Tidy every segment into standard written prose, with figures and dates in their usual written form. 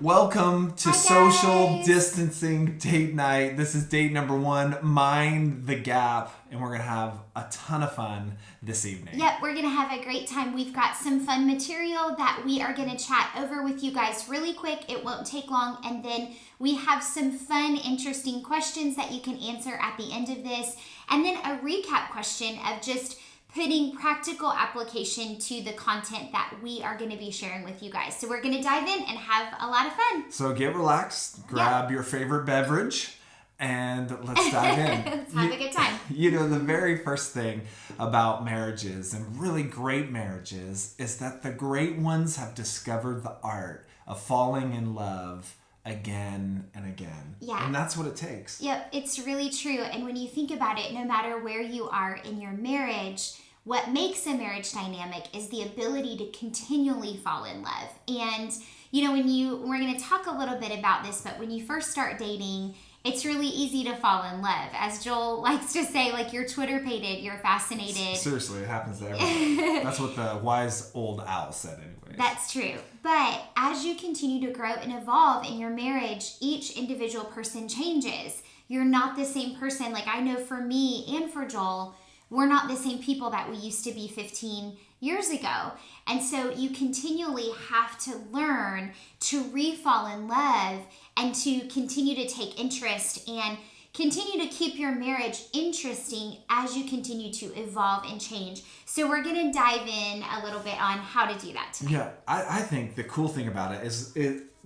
Welcome to Hi, Social guys. Distancing Date Night. This is date number 1, Mind the Gap, and we're going to have a ton of fun this evening. Yep, we're going to have a great time. We've got some fun material that we are going to chat over with you guys really quick. It won't take long. And then we have some fun, interesting questions that you can answer at the end of this. And then a recap question of just putting practical application to the content that we are going to be sharing with you guys. So we're going to dive in and have a lot of fun. So get relaxed, grab your favorite beverage, and let's dive in. Let's have a good time. You know, the very first thing about marriages and really great marriages is that the great ones have discovered the art of falling in love again and again. Yeah. And that's what it takes. Yep, it's really true. And when you think about it, no matter where you are in your marriage, what makes a marriage dynamic is the ability to continually fall in love. And, you know, we're going to talk a little bit about this, but when you first start dating, it's really easy to fall in love. As Joel likes to say, like, you're Twitter-pated, you're fascinated. Seriously, it happens to everyone. That's what the wise old owl said anyways. That's true. But as you continue to grow and evolve in your marriage, each individual person changes. You're not the same person. Like, I know for me and for Joel, we're not the same people that we used to be 15 years ago. And so you continually have to learn to re-fall in love and to continue to take interest and continue to keep your marriage interesting as you continue to evolve and change. So we're going to dive in a little bit on how to do that tonight. Yeah, I think the cool thing about it is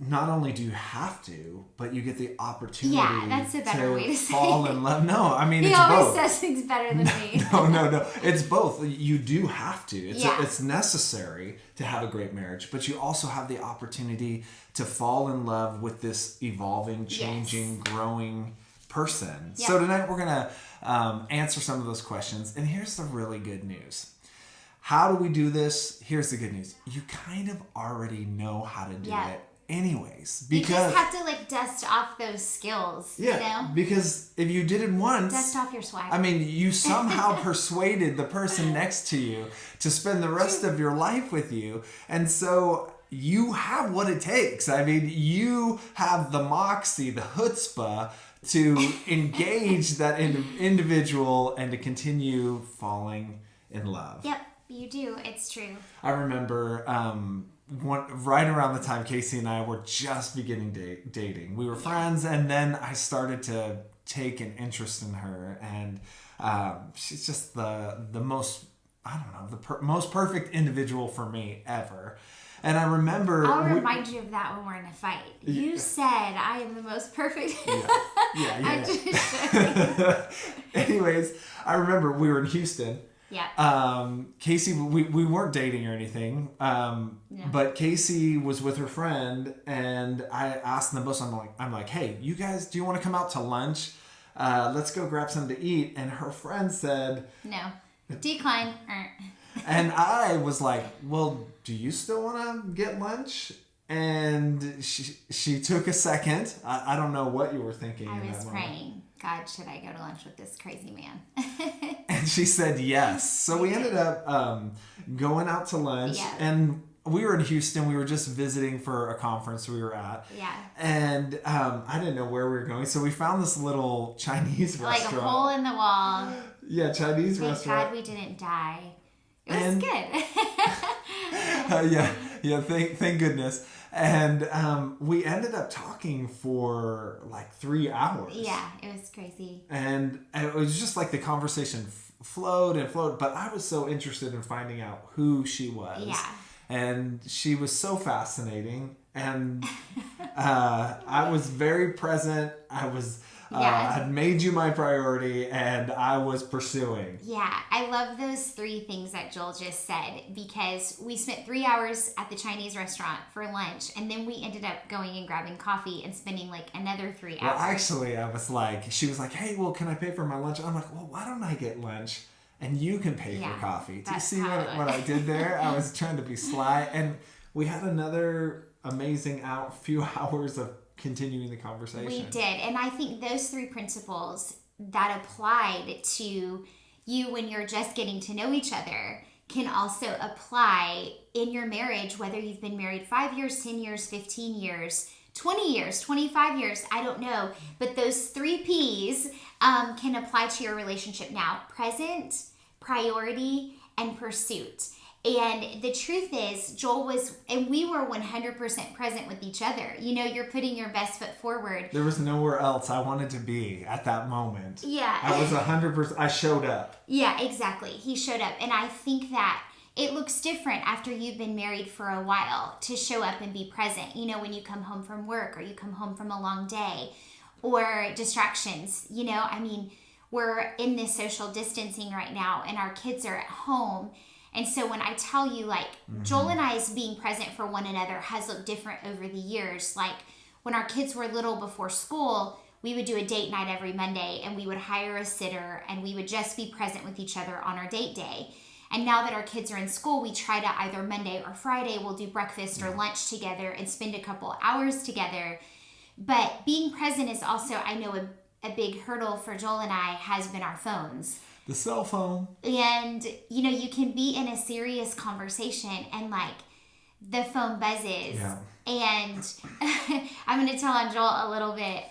not only do you have to, but you get the opportunity that's a better way to say fall it. in love. No, I mean, He it's always both. says things better than me. No. It's both. You do have to. Yeah. It's necessary to have a great marriage, but you also have the opportunity to fall in love with this evolving, changing, growing person. Yep. So tonight we're going to answer some of those questions. And here's the really good news. How do we do this? Here's the good news. You kind of already know how to do it anyways. You Because just have to like dust off those skills, you know? Because if you did it once, Dust off your swag. I mean, you somehow persuaded the person next to you to spend the rest of your life with you. And so you have what it takes. I mean, you have the moxie, the chutzpah to engage that individual and to continue falling in love. Yep, you do. It's true. I remember right around the time Casey and I were just beginning dating. We were friends, and then I started to take an interest in her, and she's just the most, I don't know, the most perfect individual for me ever. And I remember... I'll remind you of that when we're in a fight. You said I am the most perfect... Yeah. Anyways, I remember we were in Houston. Yeah. Casey, we weren't dating or anything, but Casey was with her friend, and I asked them both. I'm like, hey, you guys, do you want to come out to lunch? Let's go grab something to eat. And her friend said, No. Decline. and I was like, well, do you still want to get lunch? And she took a second. I don't know what you were thinking. I in was that moment. praying, God, should I go to lunch with this crazy man? And she said yes. So we ended up going out to lunch. Yeah. And we were in Houston. We were just visiting for a conference we were at. Yeah. And I didn't know where we were going. So we found this little Chinese Like restaurant. a hole in the wall. Yeah, Chinese Thank restaurant. God we didn't die. It was And- good. Yeah, thank goodness. And we ended up talking for like 3 hours. Yeah, it was crazy. And it was just like the conversation flowed and flowed. But I was so interested in finding out who she was. Yeah. And she was so fascinating. And I was very present. I was... had made you my priority, and I was pursuing. Yeah, I love those 3 things that Joel just said, because we spent 3 hours at the Chinese restaurant for lunch, and then we ended up going and grabbing coffee and spending like another 3 hours. Well, actually, she was like, hey, well, can I pay for my lunch? I'm like, well, why don't I get lunch and you can pay for coffee? Do you that's see how what I did there? I was trying to be sly, and we had another amazing few hours of continuing the conversation. We did. And I think those 3 principles that applied to you when you're just getting to know each other can also apply in your marriage, whether you've been married 5 years, 10 years, 15 years, 20 years, 25 years, I don't know. But those 3 Ps can apply to your relationship now: present, priority, and pursuit. And the truth is, we were 100% present with each other. You're putting your best foot forward. There was nowhere else I wanted to be at that moment. Yeah. I was 100%, I showed up. Yeah, exactly. He showed up. And I think that it looks different after you've been married for a while to show up and be present. When you come home from work, or you come home from a long day, or distractions. We're in this social distancing right now, and our kids are at home. And so when I tell you, Joel and I's being present for one another has looked different over the years. When our kids were little before school, we would do a date night every Monday, and we would hire a sitter, and we would just be present with each other on our date day. And now that our kids are in school, we try to either Monday or Friday, we'll do breakfast or lunch together and spend a couple hours together. But being present is also, I know, a big hurdle for Joel and I has been our phones. The cell phone. And, you can be in a serious conversation and the phone buzzes. Yeah. And I'm going to tell on Joel a little bit.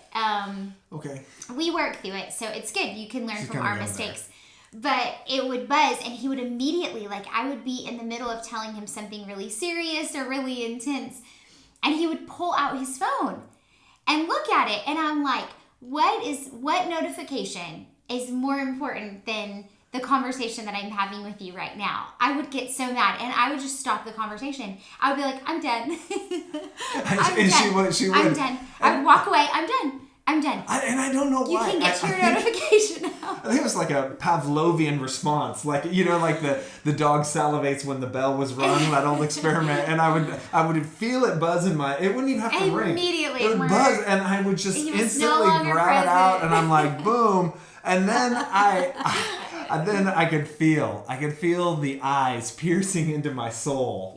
Okay. We work through it, so it's good. You can learn from our mistakes. But it would buzz, and he would immediately, I would be in the middle of telling him something really serious or really intense, and he would pull out his phone and look at it. And I'm like, what notification is more important than the conversation that I'm having with you right now? I would get so mad, and I would just stop the conversation. I would be like, I'm done. She would. I'm done. I would walk away. I'm done. And I don't know why. You can get your notification out. I think it was like a Pavlovian response. The dog salivates when the bell was rung, that old experiment. And I would feel it buzz in it wouldn't even have to ring. Immediately. It would buzz, and I would just instantly grab it out, and I'm like, boom. And then I could feel the eyes piercing into my soul.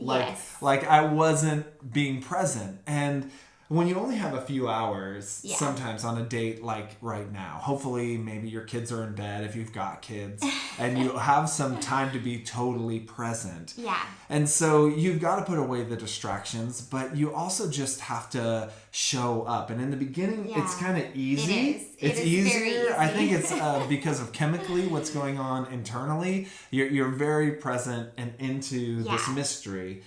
Like I wasn't being present. And when you only have a few hours, sometimes on a date like right now, hopefully maybe your kids are in bed if you've got kids, and you have some time to be totally present. Yeah. And so you've got to put away the distractions, but you also just have to show up. And in the beginning, it's kind of easy. It's easier. Very easy. I think it's because of chemically what's going on internally. You're very present and into this mystery.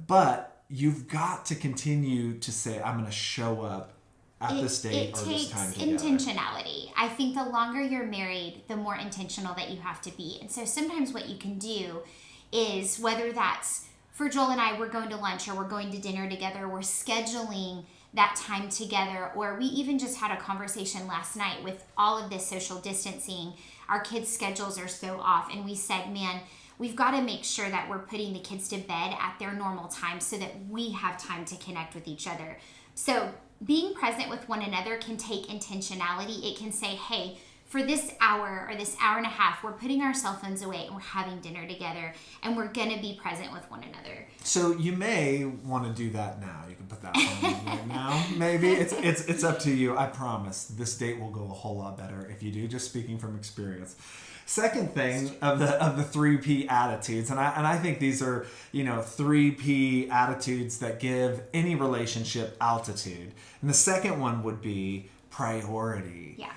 But you've got to continue to say, I'm going to show up at this date or this time together. It takes intentionality. I think the longer you're married, the more intentional that you have to be. And so sometimes what you can do is, whether that's for Joel and I, we're going to lunch or we're going to dinner together, we're scheduling that time together, or we even just had a conversation last night with all of this social distancing. Our kids' schedules are so off, and we said, man, we've got to make sure that we're putting the kids to bed at their normal time so that we have time to connect with each other. So being present with one another can take intentionality. It can say, hey, for this hour or this hour and a half, we're putting our cell phones away and we're having dinner together, and we're going to be present with one another. So you may want to do that now. You can put that phone in right now. Maybe it's up to you. I promise this date will go a whole lot better if you do, just speaking from experience. Second thing of the 3P attitudes, and I think these are 3P attitudes that give any relationship altitude. And the second one would be priority. Yeah.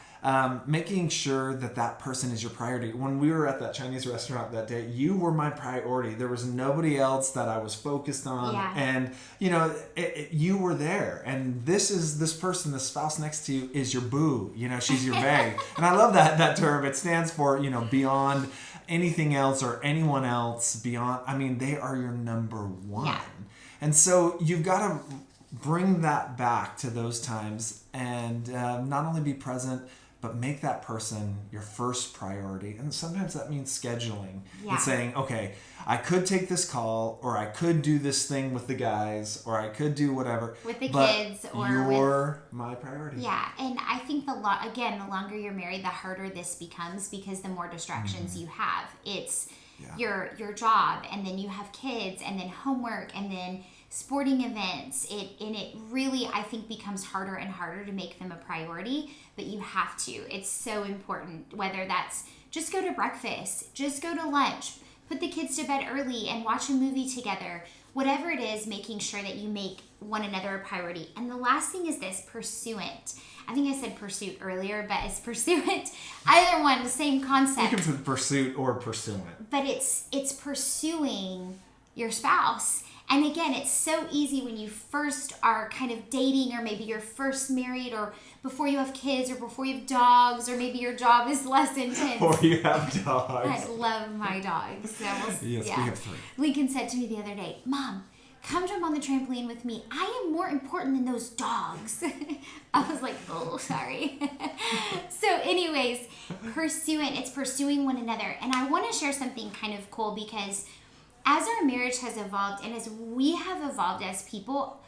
Making sure that person is your priority. When we were at that Chinese restaurant that day, you were my priority. There was nobody else that I was focused on. Yeah. And, you were there. And this person, the spouse next to you, is your boo. She's your bae. And I love that term. It stands for, beyond anything else or anyone else beyond. I mean, they are your number one. Yeah. And so you've got to bring that back to those times and not only be present, but make that person your first priority. And sometimes that means scheduling and saying, okay, I could take this call, or I could do this thing with the guys, or I could do whatever. With the kids. Or you're my priority. Yeah, and I think the longer you're married, the harder this becomes, because the more distractions you have. It's your job, and then you have kids, and then homework, and then sporting events. It really, I think, becomes harder and harder to make them a priority, but you have to. It's so important, whether that's just go to breakfast, just go to lunch, put the kids to bed early and watch a movie together. whatever it is, making sure that you make one another a priority. And the last thing is this, pursuant. I think I said pursuit earlier, but it's pursuant. Either one, the same concept. You can put pursuit or pursuant. But it's pursuing your spouse. And again, it's so easy when you first are kind of dating, or maybe you're first married, or before you have kids, or before you have dogs, or maybe your job is less intense. Or you have dogs. I love my dogs. So Yes, we have 3. Lincoln said to me the other day, Mom, come jump on the trampoline with me. I am more important than those dogs. I was like, oh, sorry. So anyways, pursuant, it's pursuing one another. And I want to share something kind of cool, because as our marriage has evolved and as we have evolved as people,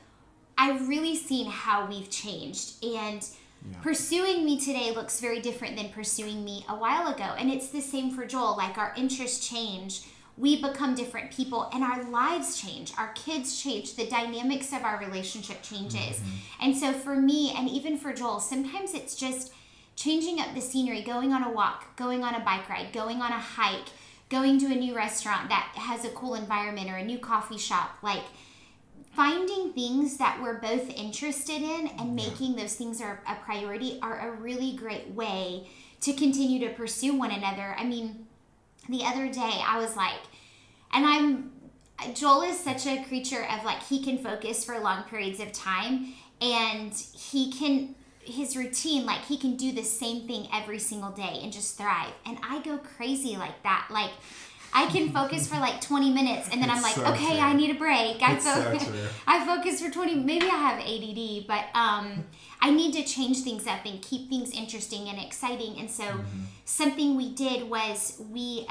I've really seen how we've changed. And pursuing me today looks very different than pursuing me a while ago. And it's the same for Joel. Like, our interests change. We become different people, and our lives change. Our kids change. The dynamics of our relationship changes. And so for me, and even for Joel, sometimes it's just changing up the scenery, going on a walk, going on a bike ride, going on a hike, going to a new restaurant that has a cool environment, or a new coffee shop. Like, finding things that we're both interested in and making those things a priority are a really great way to continue to pursue one another. I mean, the other day I was like, Joel is such a creature of, like, he can focus for long periods of time, and his routine, like, he can do the same thing every single day and just thrive. And I go crazy like that. Like, I can focus for like 20 minutes, and then I'm like, okay, I need a break. I focus for 20, maybe I have ADD, but I need to change things up and keep things interesting and exciting. And so something we did was we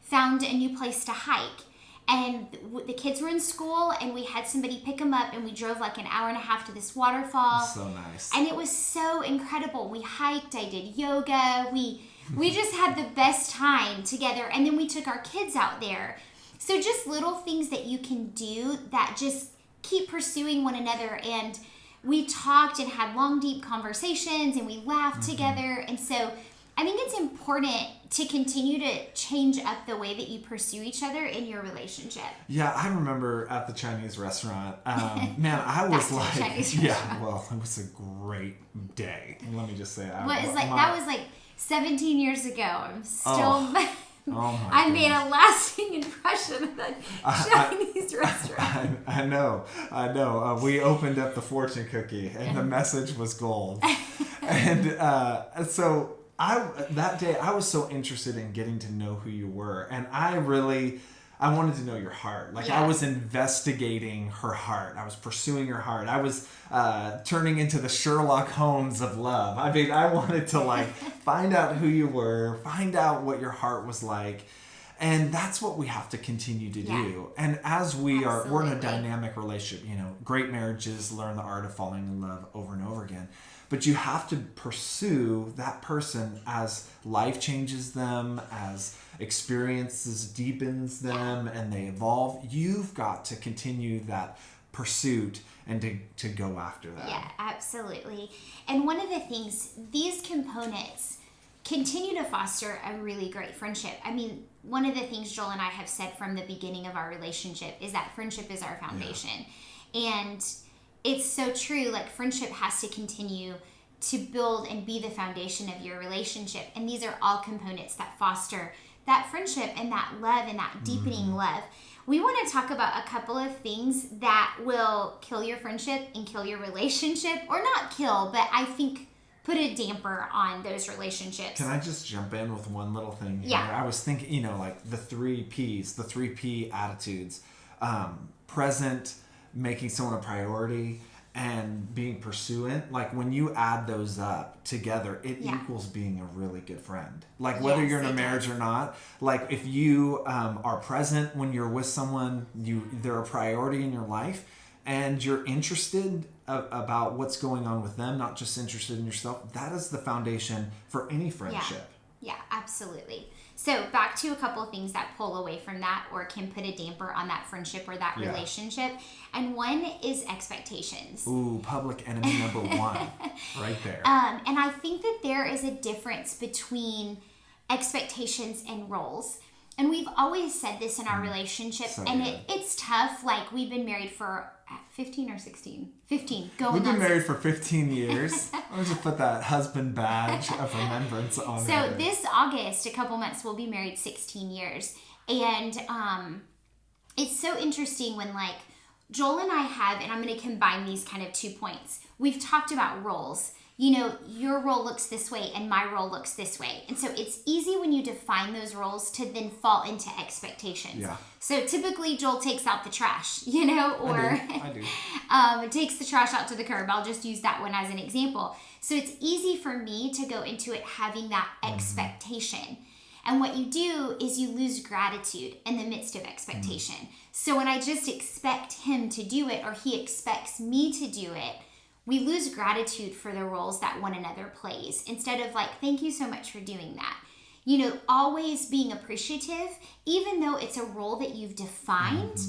found a new place to hike. And the kids were in school, and we had somebody pick them up, and we drove like an hour and a half to this waterfall. So nice. And it was so incredible. We hiked, I did yoga, we just had the best time together, and then we took our kids out there. So just little things that you can do that just keep pursuing one another. And we talked and had long, deep conversations, and we laughed together. And so I think it's important to continue to change up the way that you pursue each other in your relationship. Yeah, I remember at the Chinese restaurant, man, I was like, well, it was a great day. Let me just say, that was like 17 years ago. I'm still, I made a lasting impression of that Chinese restaurant. I know. We opened up the fortune cookie, and the message was gold. And so that day I was so interested in getting to know who you were, and I wanted to know your heart. Like, I was investigating her heart. I was pursuing her heart. I was turning into the Sherlock Holmes of love. I mean, I wanted to find out who you were, find out what your heart was like. And that's what we have to continue to do. And as we're in a dynamic relationship, great marriages learn the art of falling in love over and over again. But you have to pursue that person as life changes them, as experiences deepens them, and they evolve. You've got to continue that pursuit and to go after that. Yeah, absolutely. And one of the things, these components continue to foster a really great friendship. I mean, one of the things Joel and I have said from the beginning of our relationship is that friendship is our foundation. Yeah. And it's so true. Like, friendship has to continue to build and be the foundation of your relationship. And these are all components that foster that friendship and that love and that deepening love. We want to talk about a couple of things that will kill your friendship and kill your relationship, or not kill, but I think put a damper on those relationships. Can I just jump in with one little thing here? Yeah. I was thinking, like the 3 Ps, the 3P attitudes, present, making someone a priority, and being pursuant. Like, when you add those up together, it equals being a really good friend. Like, whether you're in a marriage or not, like, if you are present when you're with someone, they're a priority in your life, and you're interested about what's going on with them, not just interested in yourself, that is the foundation for any friendship. Yeah, absolutely. So back to a couple of things that pull away from that or can put a damper on that friendship or that relationship. And one is expectations. Ooh, public enemy number 1 right there. And I think that there is a difference between expectations and roles. And we've always said this in our relationship, So and good. it's tough. Like, we've been married for 15 or 16? 15. We've been married for 15 years. I'll just put that husband badge of remembrance on So it. this August, a couple months, we'll be married 16 years. And it's so interesting when, like, Joel and I have, and I'm going to combine these kind of 2 points. We've talked about roles. You know, your role looks this way and my role looks this way. And so it's easy when you define those roles to then fall into expectations. Yeah. So typically Joel takes out the trash, you know, or I do. takes the trash out to the curb. I'll just use that one as an example. So it's easy for me to go into it having that expectation. And what you do is you lose gratitude in the midst of expectation. So when I just expect him to do it or he expects me to do it, we lose gratitude for the roles that one another plays instead of like, thank you so much for doing that. You know, always being appreciative, even though it's a role that you've defined,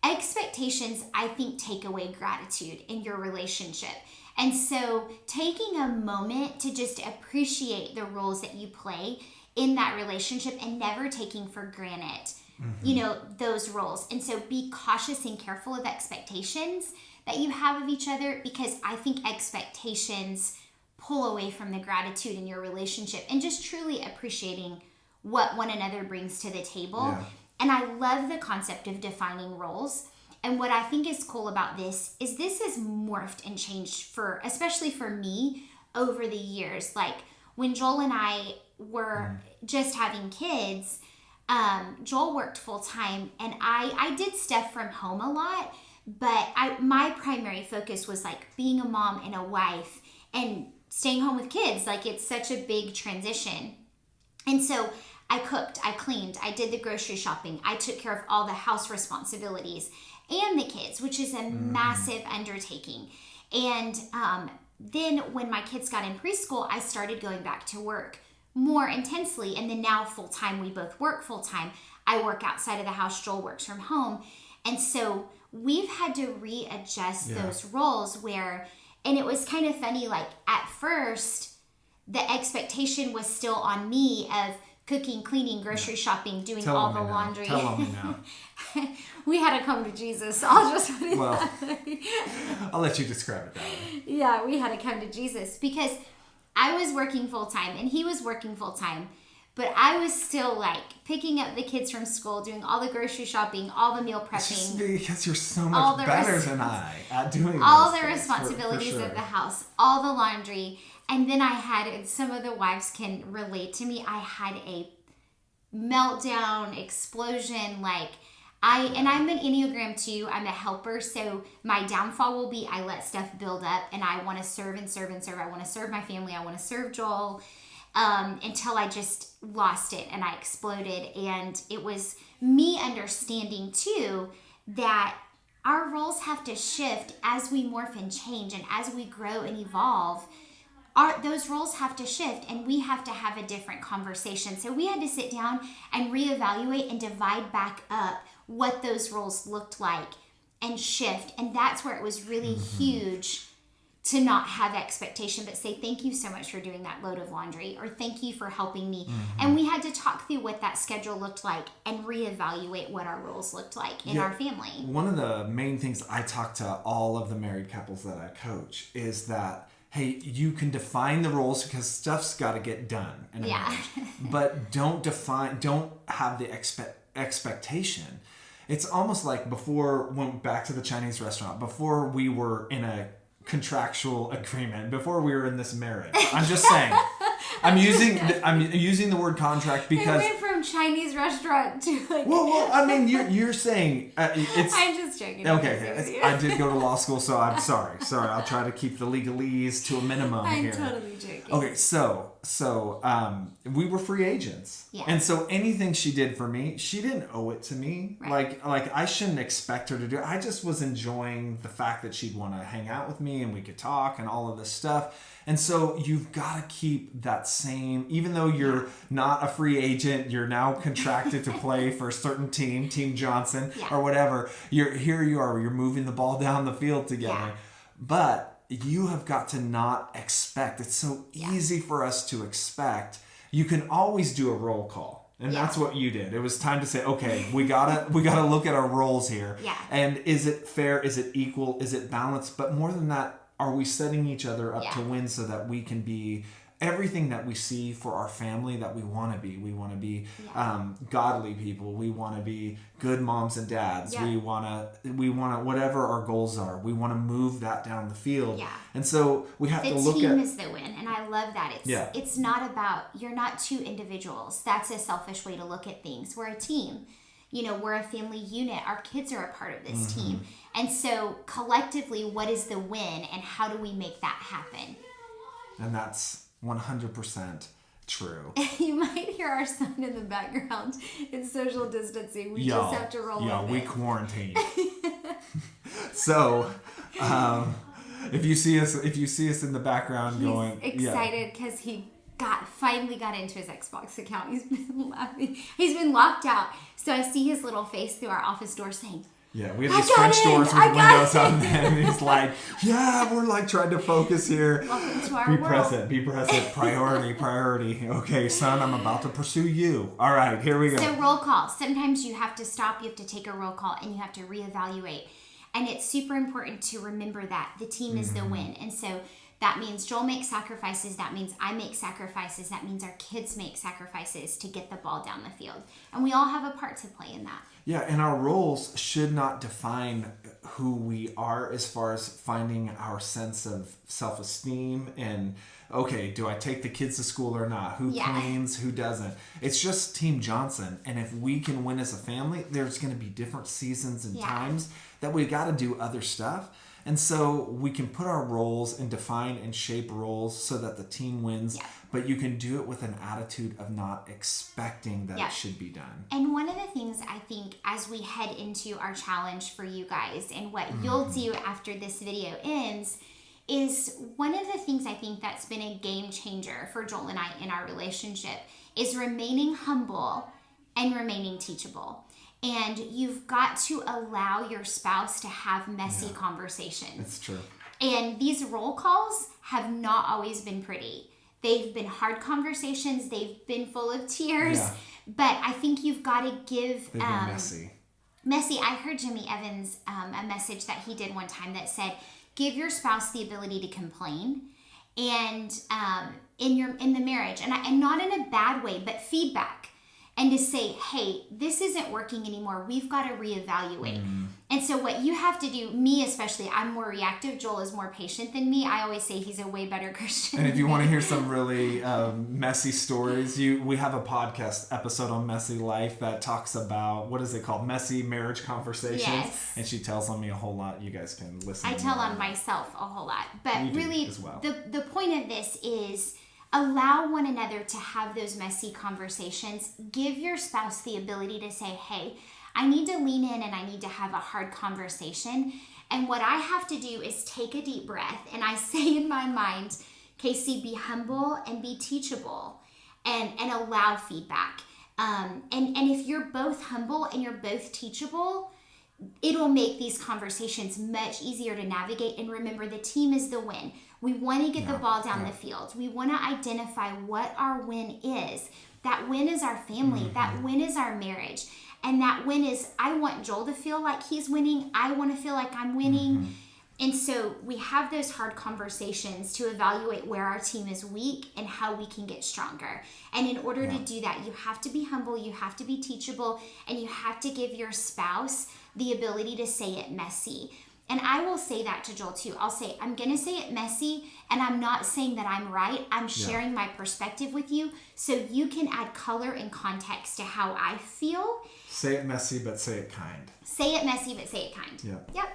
expectations, I think, take away gratitude in your relationship. And so taking a moment to just appreciate the roles that you play in that relationship and never taking for granted, you know, those roles. And so be cautious and careful of expectations that you have of each other, because I think expectations pull away from the gratitude in your relationship and just truly appreciating what one another brings to the table. Yeah. And I love the concept of defining roles. And what I think is cool about this has morphed and changed for, especially for me, over the years. Like when Joel and I were just having kids, Joel worked full time and I did stuff from home a lot, but my primary focus was like being a mom and a wife and staying home with kids. Like it's such a big transition. And so I cooked, I cleaned, I did the grocery shopping, I took care of all the house responsibilities and the kids, which is a massive undertaking. And then when my kids got in preschool, I started going back to work more intensely. And then now full time, we both work full time. I work outside of the house, Joel works from home. And so we've had to readjust those roles and it was kind of funny, like at first, the expectation was still on me of cooking, cleaning, grocery shopping, doing all the laundry. Tell on me now. We had to come to Jesus. I'll just put it Well, that way. I'll let you describe it that way. Yeah, we had to come to Jesus because I was working full time and he was working full time. But I was still like picking up the kids from school, doing all the grocery shopping, all the meal It's just prepping, because you're so all much the better than I at doing all those the things, responsibilities for sure. of the house, all the laundry. And then I had, and some of the wives can relate to me, I had a meltdown, explosion, and I'm an Enneagram 2. I'm a helper, so my downfall will be I let stuff build up and I want to serve and serve and serve. I want to serve my family. I want to serve Joel. Until I just lost it and I exploded. And it was me understanding too that our roles have to shift as we morph and change and as we grow and evolve. Those roles have to shift and we have to have a different conversation. So we had to sit down and reevaluate and divide back up what those roles looked like and shift. And that's where it was really huge to not have expectation, but say, thank you so much for doing that load of laundry, or thank you for helping me. And we had to talk through what that schedule looked like and reevaluate what our roles looked like in our family. One of the main things I talk to all of the married couples that I coach is that, hey, you can define the roles because stuff's got to get done in a marriage, but don't have the expectation. It's almost like back to the Chinese restaurant, before we were in a contractual agreement, before we were in this marriage. I'm just saying. I'm using the word contract because It went from Chinese restaurant to like. well, I mean, you're saying it's. I'm just joking. Okay, I did go to law school, so I'm sorry. I'll try to keep the legalese to a minimum here. I'm totally joking. Okay, so we were free agents, and so anything she did for me, she didn't owe it to me. Right. Like I shouldn't expect her to do it. I just was enjoying the fact that she'd want to hang out with me and we could talk and all of this stuff. And so you've got to keep that same, even though you're not a free agent, you're now contracted to play for a certain team, Team Johnson or whatever. You're moving the ball down the field together. But you have got to not expect. It's so easy for us to expect. You can always do a roll call. And that's what you did. It was time to say, okay, we gotta look at our roles here. Yeah. And is it fair? Is it equal? Is it balanced? But more than that, are we setting each other up to win so that we can be everything that we see for our family that we want to be? We want to be godly people. We want to be good moms and dads. Yeah. We want to whatever our goals are. We want to move that down the field. Yeah. And so we have to look at the team is the win, and I love that. It's not about, you're not two individuals. That's a selfish way to look at things. We're a team. We're a family unit. Our kids are a part of this team. And so collectively, what is the win, and how do we make that happen? And that's 100% true. You might hear our son in the background. It's social distancing. We just have to roll with it. We quarantine. So, if you see us in the background going, excited because he finally got into his Xbox account. He's been laughing. He's been locked out. So I see his little face through our office door saying, yeah, we have these French doors with windows on them. And he's like, we're like trying to focus here. Welcome to our world. Be present. Priority. Okay, son, I'm about to pursue you. All right, here we go. So roll call. Sometimes you have to stop. You have to take a roll call, and you have to reevaluate. And it's super important to remember that the team is the win. And so that means Joel makes sacrifices. That means I make sacrifices. That means our kids make sacrifices to get the ball down the field. And we all have a part to play in that. Yeah, and our roles should not define who we are as far as finding our sense of self-esteem and, okay, do I take the kids to school or not? Who cleans, who doesn't? It's just Team Johnson. And if we can win as a family, there's going to be different seasons and times that we got to do other stuff. And so we can put our roles and define and shape roles so that the team wins, but you can do it with an attitude of not expecting that it should be done. And one of the things I think as we head into our challenge for you guys and what you'll do after this video ends is one of the things I think that's been a game changer for Joel and I in our relationship is remaining humble and remaining teachable. And you've got to allow your spouse to have messy conversations. It's true. And these roll calls have not always been pretty. They've been hard conversations. They've been full of tears. Yeah. But I think you've got to give... They've been messy. Messy. I heard Jimmy Evans, a message that he did one time that said, give your spouse the ability to complain and in the marriage. And not in a bad way, but feedback. And to say, hey, this isn't working anymore. We've got to reevaluate. And so what you have to do, me especially, I'm more reactive. Joel is more patient than me. I always say he's a way better Christian. And if you want to hear some really messy stories, we have a podcast episode on messy life that talks about, what is it called? Messy marriage conversations. Yes. And she tells on me a whole lot. You guys can listen. I tell on myself a whole lot. But really, the point of this is... allow one another to have those messy conversations. Give your spouse the ability to say, hey, I need to lean in and I need to have a hard conversation. And what I have to do is take a deep breath and I say in my mind, Casey, be humble and be teachable and allow feedback. And if you're both humble and you're both teachable, it'll make these conversations much easier to navigate. And remember, the team is the win. We want to get the ball down the field. We want to identify what our win is. That win is our family. That win is our marriage. And that win is, I want Joel to feel like he's winning. I want to feel like I'm winning. And so we have those hard conversations to evaluate where our team is weak and how we can get stronger. And in order to do that, you have to be humble, you have to be teachable, and you have to give your spouse the ability to say it messy. And I will say that to Joel too. I'll say, I'm going to say it messy, and I'm not saying that I'm right. I'm sharing my perspective with you so you can add color and context to how I feel. Say it messy, but say it kind. Say it messy, but say it kind. Yep.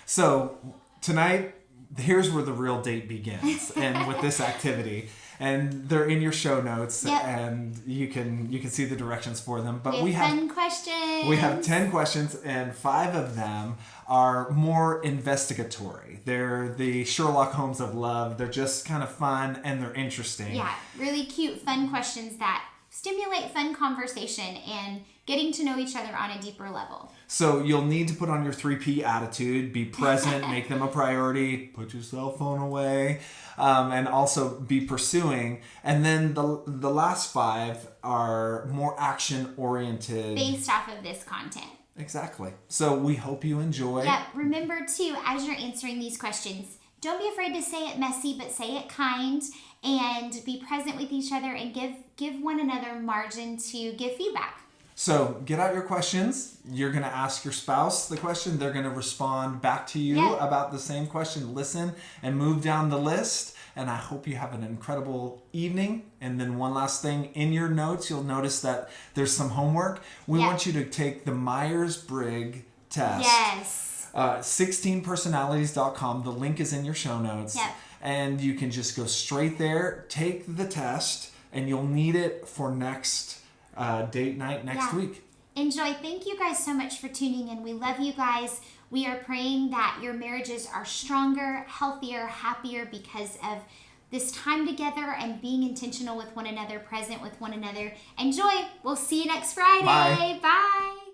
So tonight, here's where the real date begins, and with this activity. And they're in your show notes, and you can see the directions for them. But we have 10 questions. We have 10 questions, and 5 of them are more investigatory. They're the Sherlock Holmes of love. They're just kind of fun and they're interesting. Yeah, really cute, fun questions that stimulate fun conversation and getting to know each other on a deeper level. So you'll need to put on your 3P attitude, be present, make them a priority, put your cell phone away, and also be pursuing. And then the last 5 are more action-oriented. Based off of this content. Exactly. So we hope you enjoy. Yep. Remember, too, as you're answering these questions, don't be afraid to say it messy, but say it kind, and be present with each other and give one another margin to give feedback. So get out your questions. You're going to ask your spouse the question. They're going to respond back to you about the same question. Listen and move down the list. And I hope you have an incredible evening. And then one last thing, in your notes, you'll notice that there's some homework. We want you to take the Myers-Briggs test. Yes. 16personalities.com. The link is in your show notes. Yep. And you can just go straight there, take the test, and you'll need it for next date night next week. Enjoy. Thank you guys so much for tuning in. We love you guys. We are praying that your marriages are stronger, healthier, happier because of this time together and being intentional with one another, present with one another. Enjoy. We'll see you next Friday. Bye. Bye.